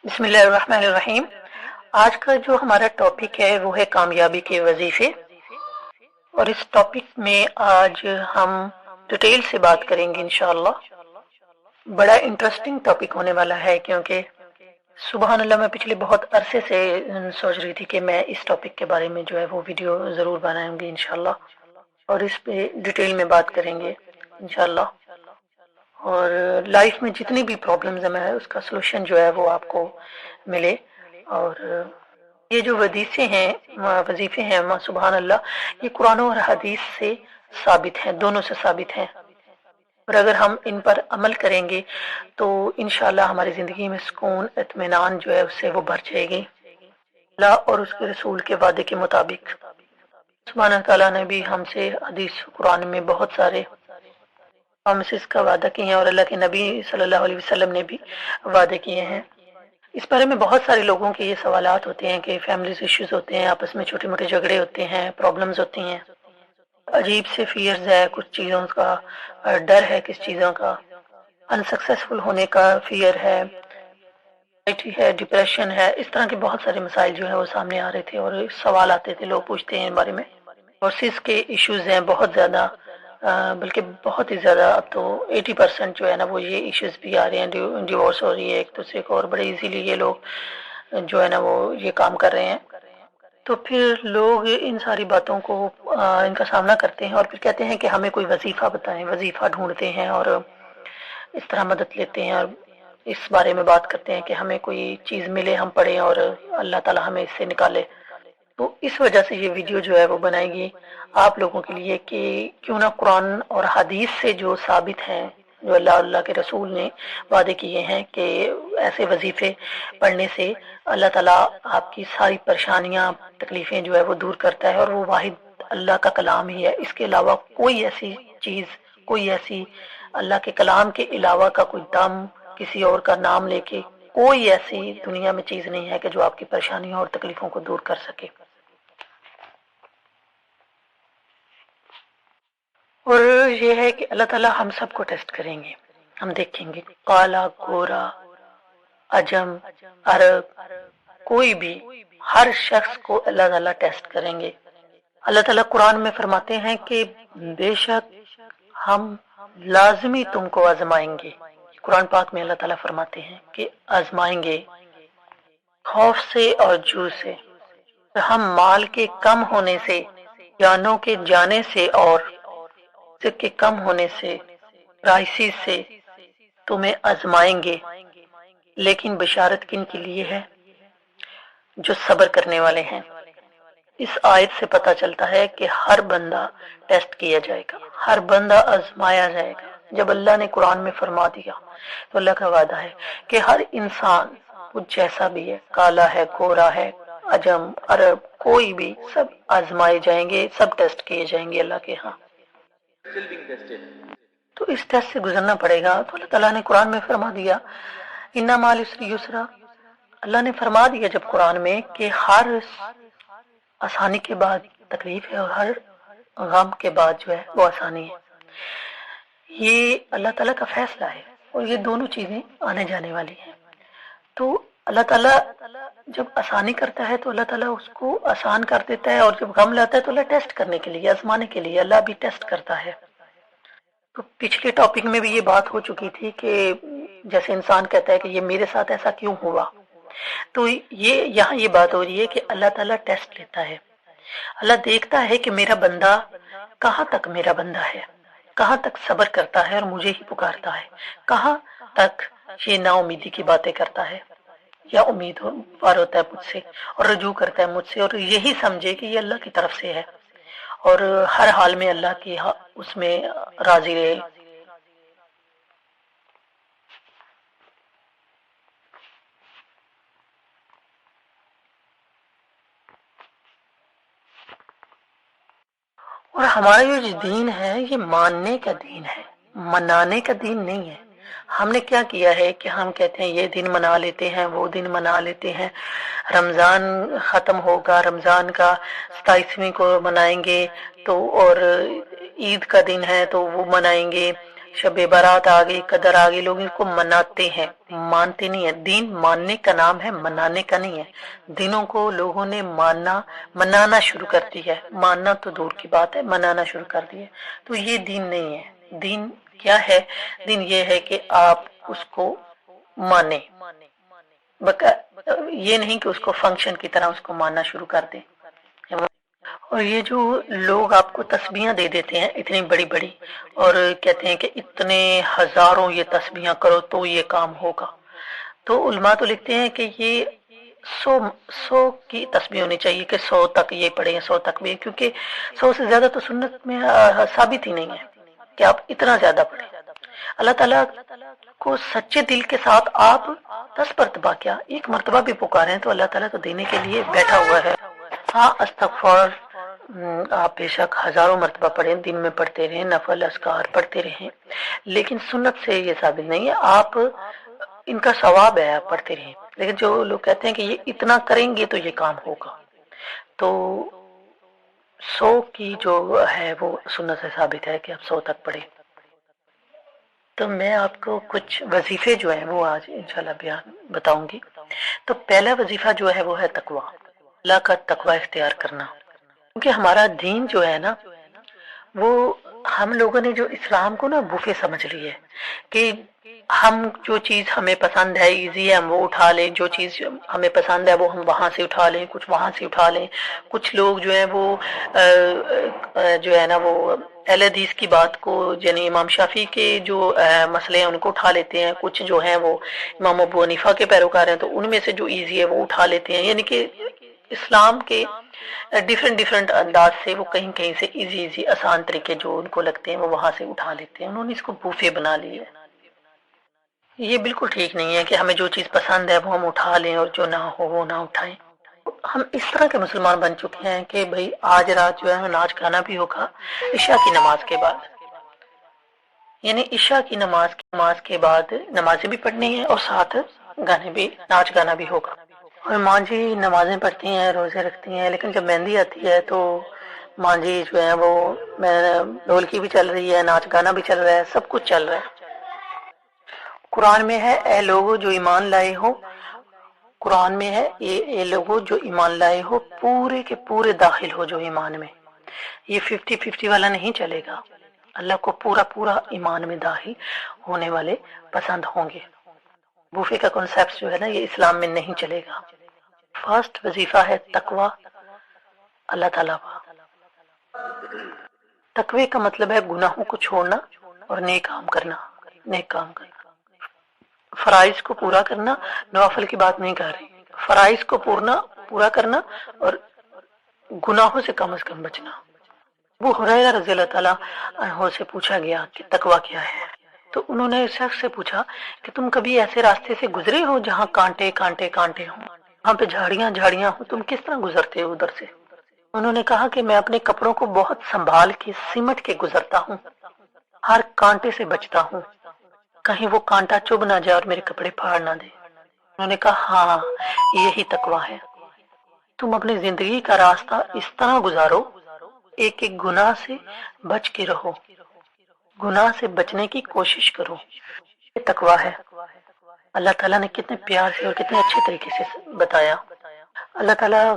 बिस्मिल्लाहिर्रहमानिर्रहीम। आज का जो हमारा टॉपिक है वो है कामयाबी के वजीफे, और इस टॉपिक में आज हम डिटेल से बात करेंगे इंशाअल्लाह। बड़ा इंटरेस्टिंग टॉपिक होने वाला है, क्योंकि सुबहान अल्लाह मैं पिछले बहुत अरसे से सोच रही थी कि मैं इस टॉपिक के बारे में जो है वो वीडियो ज़रूर बनाऊंगी इंशाअल्लाह, और इस पे डिटेल में बात करेंगे इंशाअल्लाह। और लाइफ में जितनी भी प्रॉब्लम्स हैं मैं उसका सलूशन जो है वो आपको मिले। और ये जो वजीफे हैं सुबहान अल्लाह, ये कुरान और हदीस से साबित हैं, दोनों से साबित हैं। और अगर हम इन पर अमल करेंगे तो इंशाअल्लाह हमारी ज़िंदगी में सुकून इत्मीनान जो है उससे वो भर जाएगी। अल्लाह और उसके रसूल के वादे के मुताबिक सुब्हान तआला ने भी हमसे हदीस कुरान में बहुत सारे प्रॉमिसेस का वादा किए हैं, और अल्लाह के नबी सल्लल्लाहु अलैहि वसल्लम ने भी वादे किए हैं। इस बारे में बहुत सारे लोगों के ये सवालात होते हैं कि फैमिली इश्यूज होते हैं, आपस में छोटे मोटे झगड़े होते हैं, प्रॉब्लम्स होती हैं, अजीब से फियर्स है, कुछ चीज़ों का डर है, किस चीज़ों का अनसक्सेसफुल होने का फियर है डिप्रेशन है। इस तरह के बहुत सारे मसाइल जो है वो सामने आ रहे थे, और सवाल आते थे, लोग पूछते हैं इन बारे में। डिवोर्सेस के इश्यूज हैं बहुत ज़्यादा, बल्कि बहुत ही ज़्यादा। अब तो 80% जो है ना वो ये इश्यूज भी आ रहे हैं, डिवोर्स हो रही है एक दूसरे को, और बड़े इजीली ये लोग जो है ना वो ये काम कर रहे हैं। तो फिर लोग इन सारी बातों को इनका सामना करते हैं, और फिर कहते हैं कि हमें कोई वजीफ़ा बताएं, वजीफ़ा ढूंढते हैं और इस तरह मदद लेते हैं, और इस बारे में बात करते हैं कि हमें कोई चीज़ मिले, हम पढ़ें और अल्लाह ताला हमें इससे निकाले। तो इस वजह से ये वीडियो जो है वो बनाएगी आप लोगों के लिए कि क्यों ना कुरान और हदीस से जो साबित हैं, जो अल्लाह के रसूल ने वादे किए हैं कि ऐसे वजीफे पढ़ने से अल्लाह ताला आपकी सारी परेशानियां तकलीफ़ें जो है वो दूर करता है, और वो वाहिद अल्लाह का कलाम ही है। इसके अलावा कोई ऐसी चीज़, कोई ऐसी अल्लाह के कलाम के अलावा का कोई दम, किसी और का नाम लेके कोई ऐसी दुनिया में चीज़ नहीं है कि जो आपकी परेशानियों और तकलीफ़ों को दूर कर सके। और ये है कि अल्लाह ताला हम सबको टेस्ट करेंगे, हम देखेंगे काला गोरा अजम अरब, कोई भी, हर शख्स को अल्लाह ताला टेस्ट करेंगे। अल्लाह ताला कुरान में फरमाते हैं कि बेशक हम लाजमी तुमको आजमाएंगे। कुरान पाक में अल्लाह ताला फरमाते हैं कि आजमाएंगे खौफ से और जू से, हम माल के कम होने से, जानों के जाने से और के कम होने से, क्राइसिस से तुम्हें आजमाएंगे। लेकिन बशारत किन के लिए है? जो सब्र करने वाले हैं। इस आयत से पता चलता है कि हर बंदा टेस्ट किया जाएगा, हर बंदा आजमाया जाएगा। जब अल्लाह ने कुरान में फरमा दिया तो अल्लाह का वादा है कि हर इंसान, वो जैसा भी है, काला है, गोरा है, अजम अरब, कोई भी, सब आजमाए जाएंगे, सब टेस्ट किए जाएंगे अल्लाह के यहाँ। तो इस टेस्ट से गुजरना पड़ेगा। तो अल्लाह ताला ने कुरान में फरमा दिया इन्ना माल युसरा। अल्लाह ने फरमा दिया जब कुरान में कि हर आसानी के बाद तकलीफ है, और हर गम के बाद जो है वो आसानी है। ये अल्लाह ताला का फैसला है, और ये दोनों चीज़ें आने जाने वाली हैं। तो अल्लाह ताला जब आसानी करता है तो अल्लाह ताला उसको आसान कर देता है, और जब गम लाता है तो अल्लाह टेस्ट करने के लिए, आजमाने के लिए अल्लाह भी टेस्ट करता है। तो पिछले टॉपिक में भी ये बात हो चुकी थी कि जैसे इंसान कहता है कि ये मेरे साथ ऐसा क्यों हुआ, तो ये यहाँ ये बात हो रही है कि अल्लाह ताला टेस्ट लेता है। अल्लाह देखता है कि मेरा बंदा कहाँ तक, मेरा बंदा है कहाँ तक सब्र करता है और मुझे ही पुकारता है, कहाँ तक ये नाउमीदी की बातें करता है या उम्मीद पार होता है मुझसे और रजू करता है मुझसे, और यही समझे कि ये अल्लाह की तरफ से है, और हर हाल में अल्लाह की उसमें राजी रहे। और हमारा जो दीन है ये मानने का दीन है, मनाने का दीन नहीं है। हमने क्या किया है कि हम कहते हैं ये दिन मना लेते हैं, वो दिन मना लेते हैं, रमज़ान ख़त्म होगा, रमज़ान का 27वीं को मनाएंगे, तो और ईद का दिन है तो वो मनाएंगे, शब बारात आ गई, कदर आ गई, लोग इसको मनाते हैं, मानते नहीं है। दीन मानने का नाम है, मनाने का नहीं है। दिनों को लोगों ने मनाना शुरू कर दिया है। मानना तो दूर की बात है, मनाना शुरू कर दिया है। तो ये दीन नहीं है। दीन क्या है? दीन ये है कि आप उसको माने, ये नहीं कि उसको फंक्शन की तरह उसको मानना शुरू कर दें। और ये जो लोग आपको तस्बीहां दे देते हैं इतनी बड़ी बड़ी, और कहते हैं कि इतने हजारों ये तस्बीहां करो तो ये काम होगा, तो उलमा तो लिखते हैं कि ये 100 की तस्बीह होनी चाहिए कि 100 तक ये पढ़े, 100 तक भी, क्योंकि 100 से ज्यादा तो सुन्नत में साबित ही नहीं है कि आप इतना ज्यादा पढ़े। अल्लाह ताला को सच्चे दिल के साथ आप 10 मरतबा क्या 1 मरतबा भी पुकारें तो अल्लाह ताला तो देने के लिए बैठा हुआ है। हाँ, अस्तगफार आप बेशक हजारों मरतबा पढ़ें, दिन में पढ़ते रहें, नफल अस्कार पढ़ते रहें, लेकिन सुन्नत से ये साबित नहीं है। आप इनका सवाब है, आप पढ़ते रहें, लेकिन जो लोग कहते हैं कि ये इतना करेंगे तो ये काम होगा, तो 100 की जो है वो सुन्नत से साबित है कि आप 100 तक पढ़े। तो मैं आपको कुछ वजीफे जो है वो आज इंशाल्लाह बयान बताऊंगी। तो पहला वजीफा जो है वो है तकवा, अल्लाह का तकवा इख्तियार करना। क्योंकि हमारा दीन जो है ना, वो हम लोगों ने जो इस्लाम को ना बुफे समझ ली है कि हम जो चीज हमें पसंद है, इजी है, हम वो उठा लें, जो चीज हमें पसंद है वो हम वहां से उठा लें, कुछ वहां से उठा लें। कुछ लोग जो है वो जो है ना वो अहले हदीस की बात को, यानी इमाम शाफी के जो मसले हैं उनको उठा लेते हैं। कुछ जो है वो इमाम अबू हनीफा के पैरोकार हैं तो उनमें से जो इजी है वो उठा लेते हैं। यानी कि इस्लाम के डिफरेंट डिफरेंट अंदाज से वो कहीं कहीं से इजी इजी आसान तरीके जो उनको लगते हैं वो वहां से उठा लेते हैं। उन्होंने इसको बूफे बना लिया है। ये बिल्कुल ठीक नहीं है कि हमें जो चीज पसंद है वो हम उठा लें और जो ना हो वो ना उठाएं। हम इस तरह के मुसलमान बन चुके हैं कि भाई आज रात जो है नाच गाना भी होगा ईशा की नमाज के बाद, यानी ईशा की नमाज के बाद नमाजें भी पढ़नी है और साथ गाने भी, नाच गाना भी होगा। और माँ जी नमाजें पढ़ती हैं, रोजे रखती हैं, लेकिन जब मेहंदी आती है तो माँ जी जो है वो ढोलकी भी चल रही है, नाच गाना भी चल रहा है, सब कुछ चल रहा है। कुरान में है ए लोगों जो ईमान लाए हो, कुरान में है ये लोगों जो ईमान लाए हो पूरे के पूरे दाखिल हो जो ईमान में। ये 50-50 वाला नहीं चलेगा। अल्लाह को पूरा पूरा ईमान में दाखिल होने वाले पसंद होंगे। बूफे का कॉन्सेप्ट जो है ना ये इस्लाम में नहीं चलेगा। फर्स्ट वजीफा है तकवा, अल्लाह ताला का। तकवे का मतलब है गुनाहों को छोड़ना और नेक काम करना, नेक काम करना। फराइज को पूरा करना, नवाफल की बात नहीं कर रही, फराइज को पूरा करना और गुनाहों से कम बचना। वो हुरैरा रज़ी अल्लाह ताला अन्हु से पूछा गया कि तकवा क्या है, तो उन्होंने शख्स से पूछा कि तुम कभी ऐसे रास्ते से गुजरे हो जहाँ कांटे कांटे कांटे हो, वहां पे झाड़ियां झाड़ियां हो, तुम किस तरह गुजरते हो उधर से? उन्होंने कहा कि मैं अपने कपड़ों को बहुत संभाल के सिमट के गुजरता हूँ, हर कांटे से बचता हूँ, कहीं वो कांटा चुभ ना जाए और मेरे कपड़े फाड़ ना दे। उन्होंने कहा हाँ यही तकवा है। तुम अपनी जिंदगी का रास्ता इस तरह गुजारो, एक एक गुनाह से बच के रहो, गुनाह से बचने की कोशिश करो, ये तकवा है। अल्लाह ताला ने कितने प्यार से और कितने अच्छे तरीके से बताया। अल्लाह ताला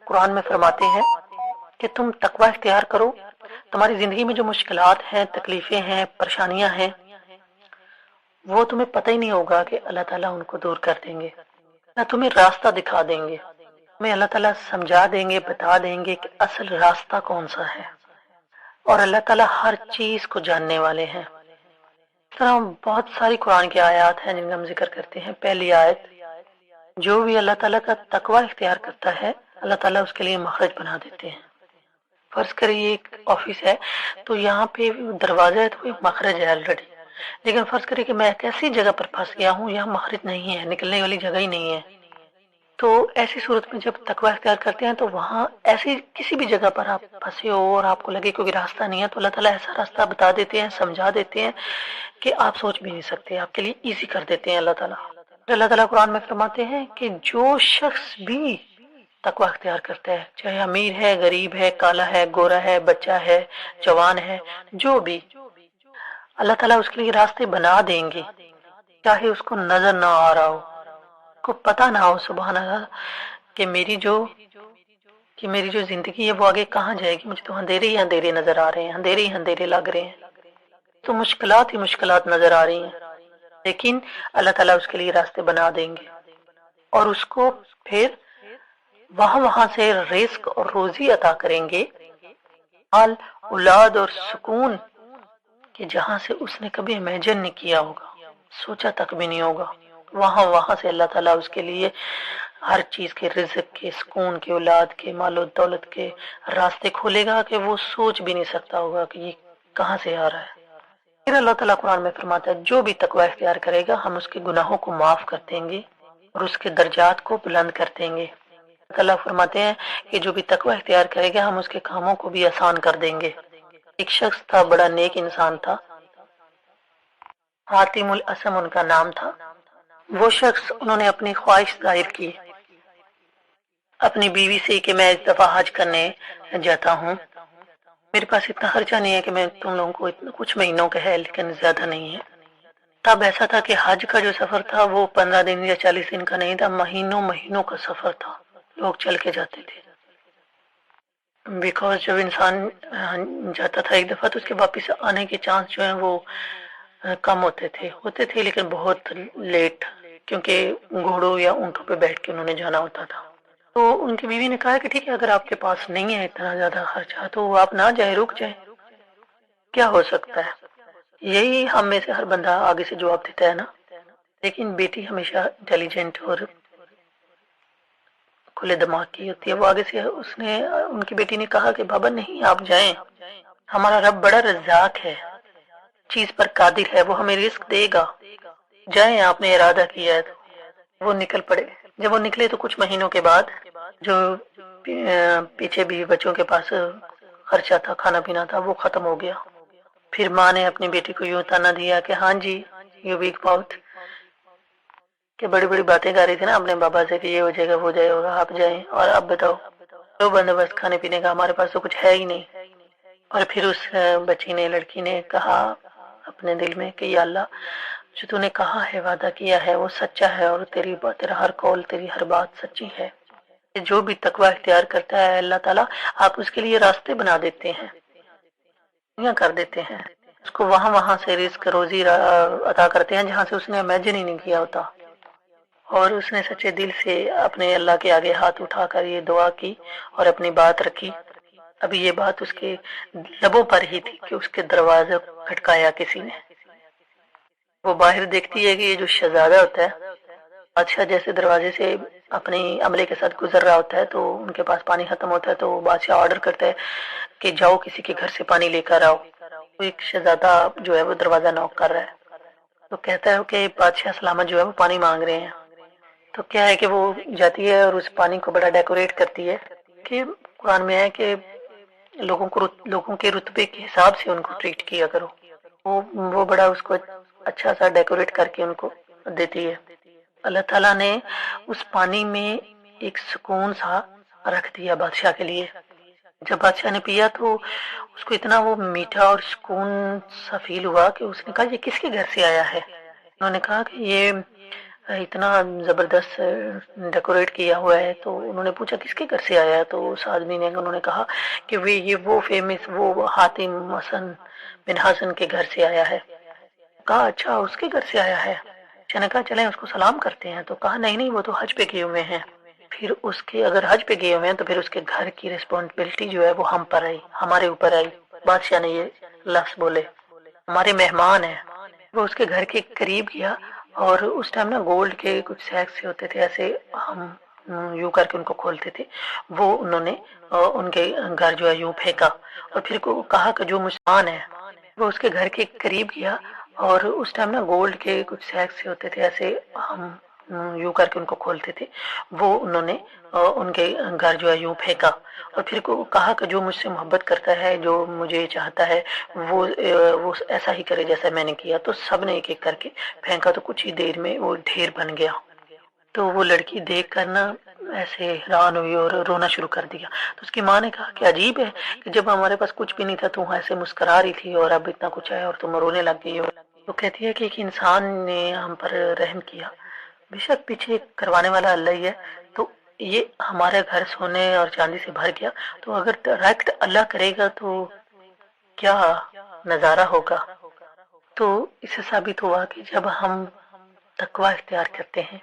कुरान में फरमाते हैं कि तुम तकवा इख्तियार करो, तुम्हारी जिंदगी में जो मुश्किलात हैं, तकलीफें हैं, परेशानियां हैं, वो तुम्हें पता ही नहीं होगा कि अल्लाह ताला उनको दूर कर देंगे, ना तुम्हें रास्ता दिखा देंगे, तुम्हें अल्लाह ताला समझा देंगे, बता देंगे कि असल रास्ता कौन सा है। और अल्लाह ताला हर चीज को जानने वाले हैं। इस तरह बहुत सारी कुरान की आयत हैं जिनका हम जिक्र करते हैं। पहली आयत, जो भी अल्लाह ताला का तकवा इख्तियार करता है अल्लाह ताला उसके लिए मखरज बना देते हैं। फर्ज करिए एक ऑफिस है तो यहाँ पे दरवाजा है तो मखरज है ऑलरेडी, लेकिन फर्ज करिए कि मैं एक ऐसी जगह पर फंस गया हूँ यहाँ मखरज नहीं है, निकलने वाली जगह ही नहीं है, तो ऐसी सूरत में जब तकवा इख्तियार करते हैं तो वहाँ ऐसी किसी भी जगह पर आप फंसे हो और आपको लगे कोई रास्ता नहीं है तो अल्लाह ताला ऐसा रास्ता बता देते हैं, समझा देते हैं कि आप सोच भी नहीं सकते, आपके लिए इजी कर देते हैं अल्लाह ताला। अल्लाह ताला कुरान में फरमाते हैं कि जो शख्स भी तकवा इख्तियार करता है, चाहे अमीर है, गरीब है, काला है, गोरा है, बच्चा है, जवान है, जो भी, اللہ تعالیٰ اس کے لیے راستے بنا دیں گے، چاہے اس کو نظر نہ آ رہا ہو، کو پتہ نہ ہو سبحان اللہ کہ میری جو زندگی ہے وہ آگے کہاں جائے گی، مجھے تو اندھیرے ہی اندھیرے نظر آ رہے ہیں، اندھیرے ہی اندھیرے لگ رہے ہیں، تو مشکلات ہی مشکلات نظر آ رہی ہیں، لیکن اللہ تعالیٰ اس کے لیے راستے بنا دیں گے اور اس کو پھر وہاں سے رزق اور روزی عطا کریں گے، مال، اولاد اور سکون کہ جہاں سے اس نے کبھی امیجن نہیں کیا ہوگا، سوچا تک بھی نہیں ہوگا، وہاں سے اللہ تعالیٰ اس کے لیے ہر چیز کے، رزق کے، سکون کے، اولاد کے، مال و دولت کے راستے کھولے گا کہ وہ سوچ بھی نہیں سکتا ہوگا کہ یہ کہاں سے آ رہا ہے۔ پھر اللہ تعالیٰ قرآن میں فرماتا ہے جو بھی تقوی اختیار کرے گا ہم اس کے گناہوں کو معاف کر دیں گے اور اس کے درجات کو بلند کر دیں گے۔ اللہ فرماتے ہیں کہ جو بھی تقوی اختیار کرے گا ہم اس کے کاموں کو بھی آسان کر دیں گے۔ ایک شخص تھا، بڑا نیک انسان تھا، حاتم الاسم ان کا نام تھا۔ وہ شخص، انہوں نے اپنی خواہش ظاہر کی اپنی بیوی سے کہ میں اس دفعہ حج کرنے جاتا ہوں، میرے پاس اتنا خرچہ نہیں ہے کہ میں تم لوگوں کو اتنا، کچھ مہینوں کا ہے لیکن زیادہ نہیں ہے۔ تب ایسا تھا کہ حج کا جو سفر تھا وہ 15 دن یا 40 دن کا نہیں تھا، مہینوں کا سفر تھا، لوگ چل کے جاتے تھے، بیکاز جب انسان جاتا تھا ایک دفعہ تو اس کے واپس آنے کے چانس جو ہیں وہ کم ہوتے تھے لیکن بہت لیٹ، کیونکہ گھوڑوں یا اونٹوں پہ بیٹھ کے انہوں نے جانا ہوتا تھا۔ تو ان کی بیوی نے کہا کہ ٹھیک ہے اگر آپ کے پاس نہیں ہے اتنا زیادہ خرچہ تو آپ نہ جائیں، رک جائیں، کیا ہو سکتا ہے۔ یہی ہم میں سے ہر بندہ آگے سے جواب دیتا ہے نا، لیکن بیٹی ہمیشہ انٹیلیجنٹ اور کھلے دماغ کی ہوتی ہے، وہ آگے سے ان کی بیٹی نے کہا کہ بابا نہیں، آپ جائیں، ہمارا رب بڑا رزاق ہے، چیز پر قادر ہے، وہ ہمیں رزق دے گا، جائیں، آپ نے ارادہ کیا ہے۔ تو وہ نکل پڑے۔ جب وہ نکلے تو کچھ مہینوں کے بعد جو پیچھے بھی بچوں کے پاس خرچہ تھا، کھانا پینا تھا، وہ ختم ہو گیا۔ پھر ماں نے اپنی بیٹی کو یوں تانا دیا کہ ہاں جی، یو ویک پاؤٹ، کہ بڑی بڑی باتیں کر رہی تھی نا اپنے بابا سے کہ یہ ہو جائے گا وہ جائے گا، آپ جائیں اور اب بتاؤ جو بندوبست کھانے پینے کا، ہمارے پاس تو کچھ ہے ہی نہیں۔ اور پھر اس بچی نے، لڑکی نے کہا اپنے دل میں کہ یا اللہ، جو تو نے کہا ہے، وعدہ کیا ہے وہ سچا ہے اور تیرا ہر قول، تیری ہر بات سچی ہے، جو بھی تقوی اختیار کرتا ہے اللہ تعالیٰ آپ اس کے لیے راستے بنا دیتے ہیں، کر دیتے ہیں، اس کو وہاں سے رزق روزی عطا کرتے ہیں جہاں سے اس نے امیجن ہی نہیں کیا ہوتا۔ اور اس نے سچے دل سے اپنے اللہ کے آگے ہاتھ اٹھا کر یہ دعا کی اور اپنی بات رکھی۔ ابھی یہ بات اس کے لبوں پر ہی تھی کہ اس کے دروازے کھٹکایا کسی نے۔ وہ باہر دیکھتی ہے کہ یہ جو شہزادہ ہوتا ہے، بادشاہ جیسے دروازے سے اپنی عملے کے ساتھ گزر رہا ہوتا ہے تو ان کے پاس پانی ختم ہوتا ہے تو بادشاہ آرڈر کرتا ہے کہ جاؤ کسی کے گھر سے پانی لے کر آؤ۔ تو ایک شہزادہ جو ہے وہ دروازہ نوک کر رہا ہے، تو کہتا ہے کہ بادشاہ سلامت جو ہے وہ پانی مانگ رہے ہیں۔ تو کیا ہے کہ وہ جاتی ہے اور اس پانی کو بڑا ڈیکوریٹ کرتی ہے، کہ قرآن میں ہے کہ لوگوں کے رتبے کے حساب سے ان کو ٹریٹ کیا کرو۔ وہ بڑا اس کو اچھا سا ڈیکوریٹ کر کے ان کو دیتی ہے۔ اللہ تعالیٰ نے اس پانی میں ایک سکون سا رکھ دیا بادشاہ کے لیے۔ جب بادشاہ نے پیا تو اس کو اتنا وہ میٹھا اور سکون سا فیل ہوا کہ اس نے کہا یہ کس کے گھر سے آیا ہے؟ انہوں نے کہا کہ یہ اتنا زبردست ڈیکوریٹ کیا ہوا ہے۔ تو انہوں نے پوچھا کس کے گھر سے آیا ہے؟ تو اس آدمی نے، انہوں نے کہا کہ یہ وہ فیمس، وہ حاتم حسن بن حسن کے گھر سے آیا ہے۔ کہا اچھا اس کے گھر سے آیا ہے۔ اچھا نے کہا چلیں اس کو سلام کرتے ہیں۔ تو کہا نہیں وہ تو حج پہ گئے ہوئے ہیں۔ پھر اس کے اگر حج پہ گئے ہوئے ہیں تو پھر اس کے گھر کی رسپانسبلٹی جو ہے وہ ہم پر آئی، ہمارے اوپر آئی۔ بادشاہ نے یہ لفظ بولے، ہمارے مہمان ہیں۔ وہ اس کے گھر کے قریب گیا اور اس ٹائم نا گولڈ کے کچھ سیکس سے ہوتے تھے، ایسے ہم یوں کر کے ان کو کھولتے تھے، وہ انہوں نے ان کے گھر جو ہے یوں پھینکا اور پھر کہا کہ جو مسلمان ہے۔ وہ اس کے گھر کے قریب گیا اور اس ٹائم نا گولڈ کے کچھ سیکس سے ہوتے تھے، ایسے ہم یوں کر کے ان کو کھولتے تھے، وہ انہوں نے ان کے گھر جو ہے یوں پھینکا اور پھر کہا کہ جو مجھ سے محبت کرتا ہے، جو مجھے چاہتا ہے، وہ ایسا ہی کرے جیسا میں نے کیا۔ تو سب نے ایک ایک کر کے پھینکا تو کچھ ہی دیر میں وہ ڈھیر بن گیا۔ تو وہ لڑکی دیکھ کر نا ایسے حیران ہوئی اور رونا شروع کر دیا. تو اس کی ماں نے کہا کہ عجیب ہے کہ جب ہمارے پاس کچھ بھی نہیں تھا تو ایسے مسکرا رہی تھی اور اب اتنا کچھ ہے اور تم رونے لگ گئی ہو. تو کہتی ہے کہ ایک انسان نے ہم پر رحم کیا، بے شک پیچھے کروانے والا اللہ ہی ہے. تو یہ ہمارے گھر سونے اور چاندی سے بھر گیا، تو اگر ڈائریکٹ اللہ کرے گا تو کیا نظارہ ہوگا. تو اس سے ثابت ہوا کہ جب ہم تقوی اختیار کرتے ہیں،